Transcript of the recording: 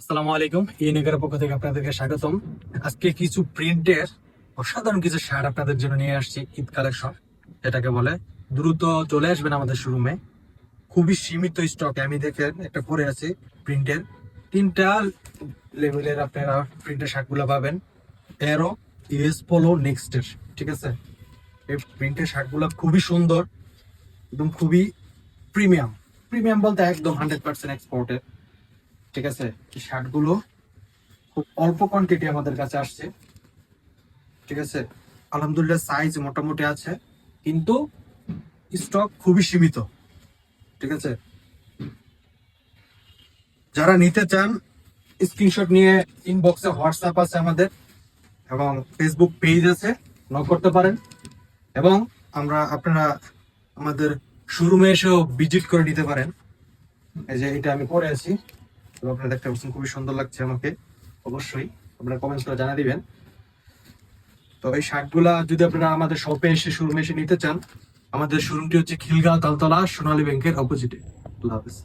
আসসালামু আলাইকুম, ইউনিকের পক্ষ থেকে আপনাদেরকে স্বাগতম। আজকে কিছু প্রিন্টের অসাধারণ কিছু শার্ট আপনাদের জন্য নিয়ে আসছি, ঈদ কালেকশন এটাকে বলে। দ্রুত চলে আসবেন আমাদের শোরুমে, খুবই সীমিত স্টকে। আমি দেখেন একটা পরে আছি প্রিন্টের, তিনটা লেভেলের আপনারা প্রিন্টের শার্টগুলো পাবেন। এরো, ইউএস পোলো, নেক্সটের, ঠিক আছে। এই প্রিন্টের শার্টগুলো খুবই সুন্দর, একদম খুবই প্রিমিয়াম। প্রিমিয়াম বলতে একদম 100% এক্সপোর্টের, ঠিক আছে। এই শার্টগুলো খুব অল্প কোয়ান্টিটি আমাদের কাছে আসছে, ঠিক আছে। আলহামদুলিল্লাহ সাইজ মোটামুটি আছে, কিন্তু স্টক খুবই সীমিত, ঠিক আছে। যারা নিতে চান স্ক্রিনশট নিয়ে ইনবক্সে হোয়াটসঅ্যাপ আছে আমাদের, এবং ফেসবুক পেজ আছে, নক করতে পারেন। এবং আপনারা আমাদের শোরুমে এসেও ভিজিট করে নিতে পারেন। এই যে এটা আমি পরে আছি, তো আপনারা দেখতে পাচ্ছেন খুবই সুন্দর লাগছে আমাকে। অবশ্যই আপনারা কমেন্টস করে জানা দিবেন। তো এই শার্টগুলা যদি আপনারা আমাদের শপে এসে শোরুমে এসে নিতে চান, আমাদের শোরুমটি হচ্ছে খিলগাঁও তালতলা সোনালী ব্যাংকের অপোজিটে। আল্লাহ হাফেজ।